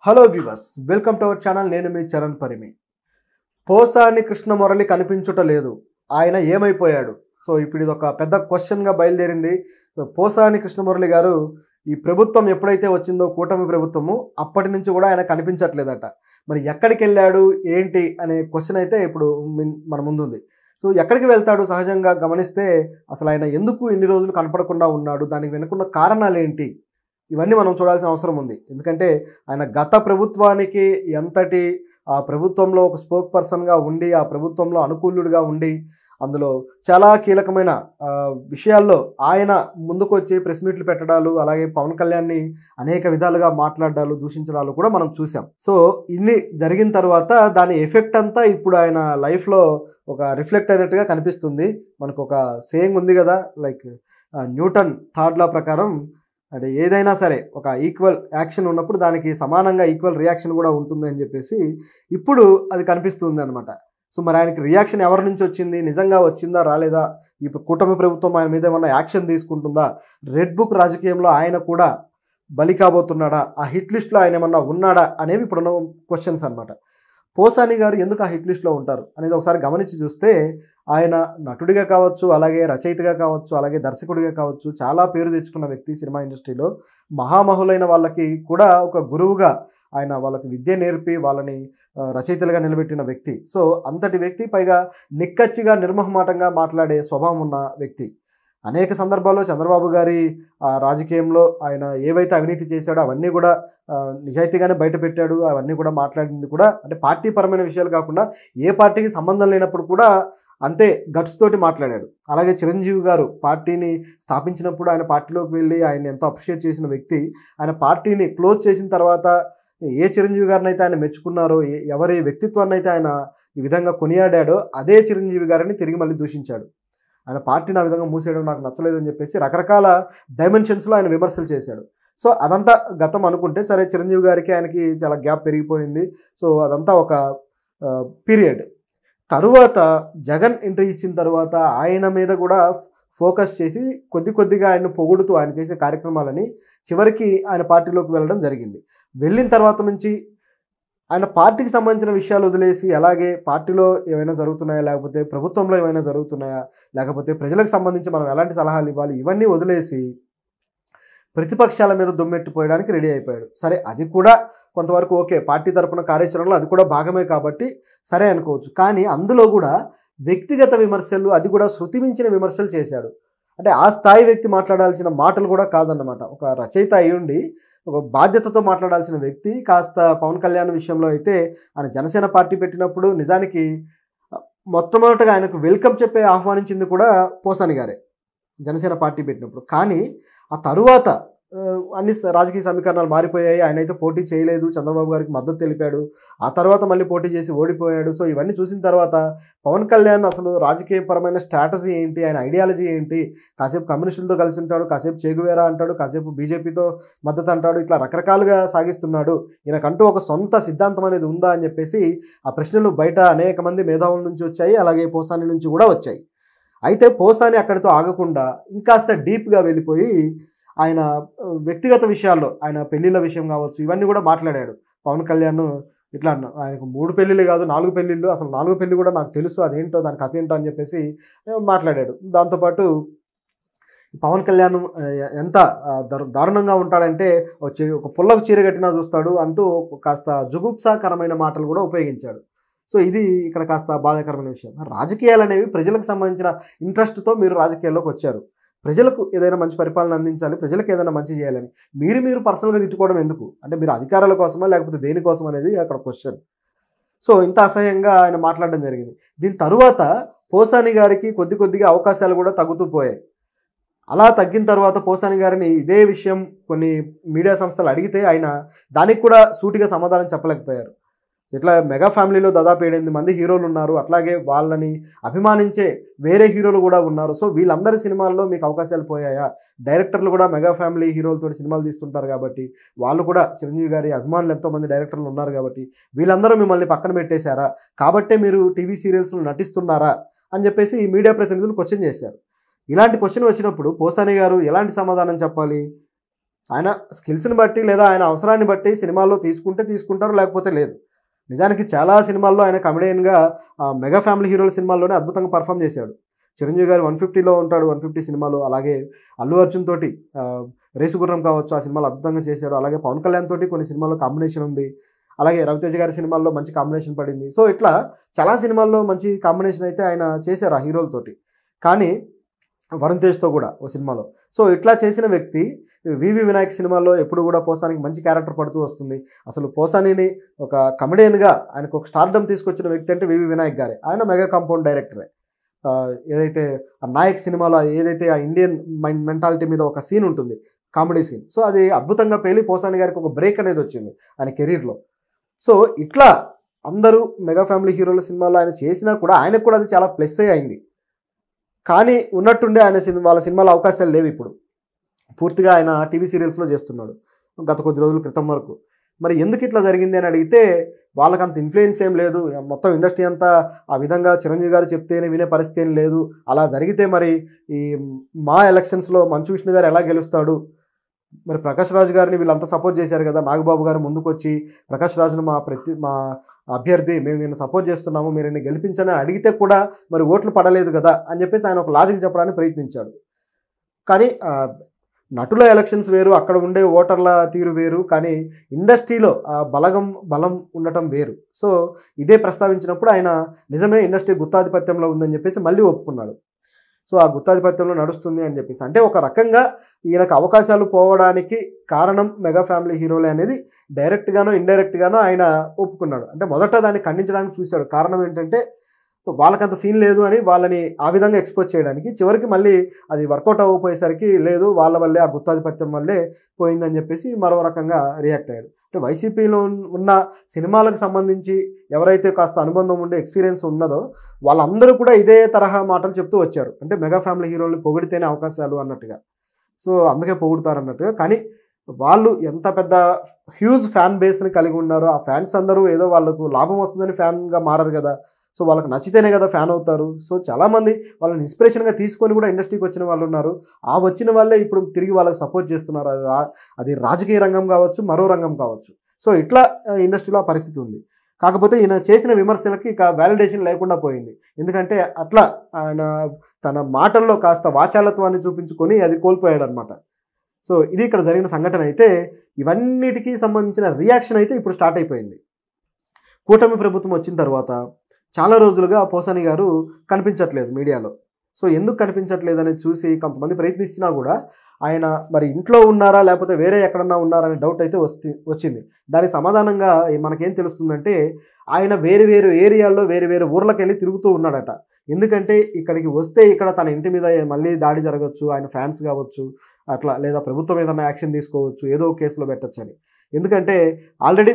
Hello viewers, welcome to our channel. నేను మీ చరణ్ పరిమి. పోసాని కృష్ణమురళి కనిపించుటలేదు, ఆయన ఏమైపోయాడు? సో ఇప్పుడు ఇది ఒక పెద్ద క్వశ్చన్గా బయలుదేరింది. పోసాని కృష్ణమురళి గారు ఈ ప్రభుత్వం ఎప్పుడైతే వచ్చిందో, కూటమి ప్రభుత్వము, అప్పటి నుంచి కూడా ఆయన కనిపించట్లేదట. మరి ఎక్కడికి వెళ్ళాడు ఏంటి అనే క్వశ్చన్ అయితే ఇప్పుడు మన ముందుంది. సో ఎక్కడికి వెళ్తాడు? సహజంగా గమనిస్తే అసలు ఆయన ఎందుకు ఇన్ని రోజులు కనపడకుండా ఉన్నాడు, దానికి వెనుకున్న కారణాలు ఏంటి, ఇవన్నీ మనం చూడాల్సిన అవసరం ఉంది. ఎందుకంటే ఆయన గత ప్రభుత్వానికి ఎంతటి ఆ ప్రభుత్వంలో ఒక స్పోక్ పర్సన్గా ఉండి, ఆ ప్రభుత్వంలో అనుకూలుడిగా ఉండి, అందులో చాలా కీలకమైన విషయాల్లో ఆయన ముందుకు వచ్చి ప్రెస్ మీట్లు పెట్టడాలు, అలాగే పవన్ కళ్యాణ్ని అనేక విధాలుగా మాట్లాడాలు, దూషించడాలు కూడా మనం చూసాం. సో ఇన్ని జరిగిన తర్వాత దాని ఎఫెక్ట్ అంతా ఇప్పుడు ఆయన లైఫ్లో ఒక రిఫ్లెక్ట్ అయినట్టుగా కనిపిస్తుంది. మనకు ఒక సేయింగ్ ఉంది కదా, లైక్ న్యూటన్ థర్డ్ లా ప్రకారం, అంటే ఏదైనా సరే ఒక ఈక్వల్ యాక్షన్ ఉన్నప్పుడు దానికి సమానంగా ఈక్వల్ రియాక్షన్ కూడా ఉంటుంది అని చెప్పేసి ఇప్పుడు అది కనిపిస్తుంది అనమాట. సో మరి ఆయనకి రియాక్షన్ ఎవరి నుంచి వచ్చింది, నిజంగా వచ్చిందా రాలేదా, ఈ కూటమి ప్రభుత్వం ఆయన మీద ఏమన్నా యాక్షన్ తీసుకుంటుందా, రెడ్ బుక్ రాజకీయంలో ఆయన కూడా బలి కాబోతున్నాడా, ఆ హిట్ లిస్ట్లో ఆయన ఏమన్నా ఉన్నాడా అనేవి ఇప్పుడున్న క్వశ్చన్స్ అనమాట. పోసాని గారు ఎందుకు ఆ హిట్ లిస్ట్లో ఉంటారు అనేది ఒకసారి గమనించి చూస్తే, ఆయన నటుడిగా కావచ్చు, అలాగే రచయితగా కావచ్చు, అలాగే దర్శకుడిగా కావచ్చు, చాలా పేరు తెచ్చుకున్న వ్యక్తి సినిమా ఇండస్ట్రీలో. మహామహులైన వాళ్ళకి కూడా ఒక గురువుగా ఆయన వాళ్ళకి విద్య నేర్పి వాళ్ళని రచయితలుగా నిలబెట్టిన వ్యక్తి. సో అంతటి వ్యక్తి, పైగా నిక్కచ్చిగా నిర్మోహమాటంగా మాట్లాడే స్వభావం ఉన్న వ్యక్తి. అనేక సందర్భాల్లో చంద్రబాబు గారి రాజకీయంలో ఆయన ఏవైతే అవినీతి చేశాడో అవన్నీ కూడా నిజాయితీగానే బయటపెట్టాడు. అవన్నీ కూడా మాట్లాడింది కూడా అంటే పార్టీ పరమైన విషయాలు కాకుండా ఏ పార్టీకి సంబంధం లేనప్పుడు కూడా అంతే గట్స్ తోటి మాట్లాడాడు. అలాగే చిరంజీవి గారు పార్టీని స్థాపించినప్పుడు ఆయన పార్టీలోకి వెళ్ళి ఆయన ఎంతో అప్రిషియేట్ చేసిన వ్యక్తి. ఆయన పార్టీని క్లోజ్ చేసిన తర్వాత ఏ చిరంజీవి గారిని అయితే ఆయన మెచ్చుకున్నారో, ఎవరి వ్యక్తిత్వాన్ని అయితే ఆయన ఈ విధంగా కొనియాడాడో, అదే చిరంజీవి గారిని తిరిగి మళ్ళీ దూషించాడు. ఆయన పార్టీని ఆ విధంగా మూసేయడం నాకు నచ్చలేదని చెప్పేసి రకరకాల డైమెన్షన్స్లో ఆయన విమర్శలు చేశాడు. సో అదంతా గతం అనుకుంటే సరే, చిరంజీవి గారికి ఆయనకి చాలా గ్యాప్ పెరిగిపోయింది. సో అదంతా ఒక పీరియడ్. తరువాత జగన్ ఎంట్రీ ఇచ్చిన తర్వాత ఆయన మీద కూడా ఫోకస్ చేసి కొద్దిగా ఆయన పొగుడుతూ ఆయన చేసే కార్యక్రమాలని చివరికి ఆయన పార్టీలోకి వెళ్ళడం జరిగింది. వెళ్ళిన తర్వాత నుంచి ఆయన పార్టీకి సంబంధించిన విషయాలు వదిలేసి, అలాగే పార్టీలో ఏమైనా జరుగుతున్నాయా, లేకపోతే ప్రభుత్వంలో ఏమైనా జరుగుతున్నాయా, లేకపోతే ప్రజలకు సంబంధించి మనం ఎలాంటి సలహాలు ఇవ్వాలి, ఇవన్నీ వదిలేసి ప్రతిపక్షాల మీద దుమ్మెట్టిపోయడానికి రెడీ అయిపోయాడు. సరే, అది కూడా కొంతవరకు ఓకే, పార్టీ తరపున కార్యాచరణలో అది కూడా భాగమే కాబట్టి సరే అనుకోవచ్చు. కానీ అందులో కూడా వ్యక్తిగత విమర్శలు, అది కూడా శృతి మించిన విమర్శలు చేశాడు. అంటే ఆ స్థాయి వ్యక్తి మాట్లాడాల్సిన మాటలు కూడా కాదన్నమాట. ఒక రచయిత అయ్యుండి ఒక బాధ్యతతో మాట్లాడాల్సిన వ్యక్తి కాస్త పవన్ కళ్యాణ్ విషయంలో అయితే ఆయన జనసేన పార్టీ పెట్టినప్పుడు నిజానికి మొట్టమొదటగా ఆయనకు వెల్కమ్ చెప్పే ఆహ్వానించింది కూడా పోసాని గారే జనసేన పార్టీ పెట్టినప్పుడు. కానీ ఆ తరువాత అన్ని రాజకీయ సమీకరణాలు మారిపోయాయి. ఆయన అయితే పోటీ చేయలేదు, చంద్రబాబు గారికి మద్దతు తెలిపాడు. ఆ తర్వాత మళ్ళీ పోటీ చేసి ఓడిపోయాడు. సో ఇవన్నీ చూసిన తర్వాత పవన్ కళ్యాణ్ అసలు రాజకీయపరమైన స్ట్రాటజీ ఏంటి, ఆయన ఐడియాలజీ ఏంటి, కాసేపు కమ్యూనిస్టులతో కలిసి ఉంటాడు, కాసేపు చేగువేరా అంటాడు, కాసేపు బీజేపీతో మద్దతు అంటాడు, ఇట్లా రకరకాలుగా సాగిస్తున్నాడు, ఈయనకంటూ ఒక సొంత సిద్ధాంతం అనేది ఉందా అని చెప్పేసి ఆ ప్రశ్నలు బయట అనేక మంది మేధావుల నుంచి వచ్చాయి, అలాగే పోసాని నుంచి కూడా వచ్చాయి. అయితే పోసాని అక్కడితో ఆగకుండా ఇంకాస్త డీప్గా వెళ్ళిపోయి ఆయన వ్యక్తిగత విషయాల్లో, ఆయన పెళ్ళిళ్ళ విషయం కావచ్చు, ఇవన్నీ కూడా మాట్లాడాడు. పవన్ కళ్యాణ్ ఇట్లా ఆయనకు 3 పెళ్ళిళ్ళు కాదు 4 పెళ్ళిళ్ళు, అసలు 4 పెళ్ళి కూడా నాకు తెలుసు, అదేంటో దాని కథ ఏంటో అని చెప్పేసి మాట్లాడాడు. దాంతోపాటు పవన్ కళ్యాణ్ ఎంత దారుణంగా ఉంటాడంటే ఒక పుల్లకు చీర కట్టినా చూస్తాడు అంటూ కాస్త జుగుప్సాకరమైన మాటలు కూడా ఉపయోగించాడు. సో ఇది ఇక్కడ కాస్త బాధాకరమైన విషయం. రాజకీయాలు అనేవి ప్రజలకు సంబంధించిన ఇంట్రెస్ట్తో మీరు రాజకీయాల్లోకి వచ్చారు. ప్రజలకు ఏదైనా మంచి పరిపాలన అందించాలి, ప్రజలకు ఏదైనా మంచి చేయాలని మీరు పర్సనల్గా తిట్టుకోవడం ఎందుకు? అంటే మీరు అధికారాల కోసమా లేకపోతే దేనికోసం అనేది అక్కడ క్వశ్చన్. సో ఇంత అసహ్యంగా ఆయన మాట్లాడడం జరిగింది. దీని తరువాత పోసాని గారికి కొద్దిగా అవకాశాలు కూడా తగ్గుతూ పోయాయి. అలా తగ్గిన తర్వాత పోసాని గారిని ఇదే విషయం కొన్ని మీడియా సంస్థలు అడిగితే ఆయన దానికి కూడా సూటిగా సమాధానం చెప్పలేకపోయారు. ఇట్లా మెగా ఫ్యామిలీలో దాదాపు 8 మంది హీరోలు ఉన్నారు, అట్లాగే వాళ్ళని అభిమానించే వేరే హీరోలు కూడా ఉన్నారు. సో వీళ్ళందరి సినిమాల్లో మీకు అవకాశాలు పోయాయా? డైరెక్టర్లు కూడా మెగా ఫ్యామిలీ హీరోలతో సినిమాలు తీస్తుంటారు కాబట్టి, వాళ్ళు కూడా చిరంజీవి గారి అభిమానులు ఎంతోమంది డైరెక్టర్లు ఉన్నారు కాబట్టి, వీళ్ళందరూ మిమ్మల్ని పక్కన పెట్టేశారా, కాబట్టే మీరు టీవీ సీరియల్స్లో నటిస్తున్నారా అని చెప్పేసి ఈ మీడియా ప్రతినిధులు క్వశ్చన్ చేశారు. ఇలాంటి క్వశ్చన్ వచ్చినప్పుడు పోసాని గారు ఎలాంటి సమాధానం చెప్పాలి? ఆయన స్కిల్స్ని బట్టి లేదా ఆయన అవసరాన్ని బట్టి సినిమాల్లో తీసుకుంటారు, లేకపోతే లేదు. నిజానికి చాలా సినిమాల్లో ఆయన కమెడియన్గా మెగా ఫ్యామిలీ హీరోల సినిమాల్లోనే అద్భుతంగా పర్ఫామ్ చేశాడు. చిరంజీవి గారు 150లో ఉంటాడు, 150 సినిమాలో. అలాగే అల్లు అర్జున్ తోటి రేసుగుర్రం కావచ్చు, ఆ సినిమాలో అద్భుతంగా చేశాడు. అలాగే పవన్ కళ్యాణ్ తోటి కొన్ని సినిమాల్లో కాంబినేషన్ ఉంది. అలాగే రవితేజ గారి సినిమాల్లో మంచి కాంబినేషన్ పడింది. సో ఇట్లా చాలా సినిమాల్లో మంచి కాంబినేషన్ అయితే ఆయన చేశారు ఆ హీరోలతోటి. కానీ వరుణ్ తేజ్తో కూడా ఓ సినిమాలో. సో ఇట్లా చేసిన వ్యక్తి వివి వినాయక్ సినిమాలో ఎప్పుడు కూడా పోసానికి మంచి క్యారెక్టర్ పడుతూ వస్తుంది. అసలు పోసానిని ఒక కమెడియన్గా ఆయనకు ఒక స్టార్డమ్ తీసుకొచ్చిన వ్యక్తి అంటే వివి వినాయక్ గారే. ఆయన మెగా కాంపౌండ్ డైరెక్టరే. ఏదైతే ఆ నాయక్ సినిమాలో ఏదైతే ఆ ఇండియన్ మెంటాలిటీ మీద ఒక సీన్ ఉంటుంది, కామెడీ సీన్. సో అది అద్భుతంగా పేలి పోసాని గారికి ఒక బ్రేక్ అనేది వచ్చింది ఆయన కెరీర్లో. సో ఇట్లా అందరూ మెగా ఫ్యామిలీ హీరోల సినిమాలో ఆయన చేసినా కూడా ఆయనకు కూడా అది చాలా ప్లస్ అయింది. కానీ ఉన్నట్టుండే ఆయన వాళ్ళ సినిమాలో అవకాశాలు లేవు ఇప్పుడు. పూర్తిగా ఆయన టీవీ సీరియల్స్లో చేస్తున్నాడు గత కొద్ది రోజుల క్రితం వరకు. మరి ఎందుకు ఇట్లా జరిగింది అని అడిగితే వాళ్ళకి అంత ఇన్ఫ్లుయెన్స్ ఏం లేదు. మొత్తం ఇండస్ట్రీ అంతా ఆ విధంగా చిరంజీవి గారు చెప్తేనే వినే పరిస్థితి ఏం లేదు. అలా జరిగితే మరి ఈ మా ఎలక్షన్స్లో మంచు విష్ణు గారు ఎలా గెలుస్తాడు? మరి ప్రకాష్ రాజు గారిని వీళ్ళంతా సపోర్ట్ చేశారు కదా, నాగబాబు గారు ముందుకు వచ్చి ప్రకాష్ రాజును మా అభ్యర్థి, మేము ఈయన సపోర్ట్ చేస్తున్నాము, మీరు ఈయన గెలిపించని అడిగితే కూడా మరి ఓట్లు పడలేదు కదా అని చెప్పేసి ఆయన ఒక లాజిక్ చెప్పడానికి ప్రయత్నించాడు. కానీ నటుల ఎలక్షన్స్ వేరు, అక్కడ ఉండే ఓటర్ల తీరు వేరు, కానీ ఇండస్ట్రీలో బలం ఉండటం వేరు. సో ఇదే ప్రస్తావించినప్పుడు ఆయన నిజమే ఇండస్ట్రీ గుత్తాధిపత్యంలో ఉందని చెప్పేసి మళ్ళీ ఒప్పుకున్నాడు. సో ఆ గుత్తాధిపత్యంలో నడుస్తుంది అని చెప్పేసి, అంటే ఒక రకంగా ఈయనకు అవకాశాలు పోవడానికి కారణం మెగా ఫ్యామిలీ హీరోలే అనేది డైరెక్ట్గానో ఇండైరెక్ట్గానో ఆయన ఒప్పుకున్నాడు. అంటే మొదట దాన్ని ఖండించడానికి చూశాడు. కారణం ఏంటంటే వాళ్ళకంత సీన్ లేదు అని వాళ్ళని ఆ విధంగా ఎక్స్పోజ్ చేయడానికి. చివరికి మళ్ళీ అది వర్కౌట్ అవ్వకపోయేసరికి లేదు వాళ్ళ వల్లే, ఆ గుత్తాధిపత్యం వల్లే పోయిందని చెప్పేసి మరో రకంగా రియాక్ట్ అయ్యాడు. అంటే వైసీపీలో ఉన్న సినిమాలకు సంబంధించి ఎవరైతే కాస్త అనుబంధం ఉండే ఎక్స్పీరియన్స్ ఉన్నదో వాళ్ళందరూ కూడా ఇదే తరహా మాటలు చెప్తూ వచ్చారు. అంటే మెగా ఫ్యామిలీ హీరోలు పొగిడితేనే అవకాశాలు అన్నట్టుగా. సో అందుకే పొగుడుతారు అన్నట్టుగా. కానీ వాళ్ళు ఎంత పెద్ద హ్యూజ్ ఫ్యాన్ బేస్ని కలిగి ఉన్నారో, ఆ ఫ్యాన్స్ అందరూ ఏదో వాళ్ళకు లాభం వస్తుందని ఫ్యాన్గా మారరు కదా. సో వాళ్ళకి నచ్చితేనే కదా ఫ్యాన్ అవుతారు. సో చాలామంది వాళ్ళని ఇన్స్పిరేషన్గా తీసుకొని కూడా ఇండస్ట్రీకి వచ్చిన వాళ్ళు ఉన్నారు. ఆ వచ్చిన వాళ్ళే ఇప్పుడు తిరిగి వాళ్ళకి సపోర్ట్ చేస్తున్నారు. అది రాజకీయ రంగం కావచ్చు, మరో రంగం కావచ్చు. సో ఇట్లా ఇండస్ట్రీలో ఆ పరిస్థితి ఉంది. కాకపోతే ఈయన చేసిన విమర్శలకి ఇక వ్యాలిడేషన్ లేకుండా పోయింది. ఎందుకంటే అట్లా ఆయన తన మాటల్లో కాస్త వాచాలత్వాన్ని చూపించుకొని అది కోల్పోయాడు అనమాట. సో ఇది ఇక్కడ జరిగిన సంఘటన అయితే. ఇవన్నిటికీ సంబంధించిన రియాక్షన్ అయితే ఇప్పుడు స్టార్ట్ అయిపోయింది. కూటమి ప్రభుత్వం వచ్చిన తర్వాత చాలా రోజులుగా పోసాని గారు కనిపించట్లేదు మీడియాలో. సో ఎందుకు కనిపించట్లేదు అనేది చూసి కొంతమంది ప్రయత్నించినా కూడా ఆయన మరి ఇంట్లో ఉన్నారా లేకపోతే వేరే ఎక్కడన్నా ఉన్నారా అనే డౌట్ అయితే వచ్చింది. దానికి సమాధానంగా మనకేం తెలుస్తుందంటే ఆయన వేరు వేరు ఏరియాల్లో వేరు వేరు ఊర్లకు వెళ్ళి తిరుగుతూ ఉన్నాడట. ఎందుకంటే ఇక్కడికి వస్తే ఇక్కడ తన ఇంటి మీద మళ్ళీ దాడి జరగవచ్చు, ఆయన ఫ్యాన్స్ కావచ్చు అట్లా, లేదా ప్రభుత్వం ఏదైనా యాక్షన్ తీసుకోవచ్చు, ఏదో కేసులో పెట్టచ్చు అని. ఎందుకంటే ఆల్రెడీ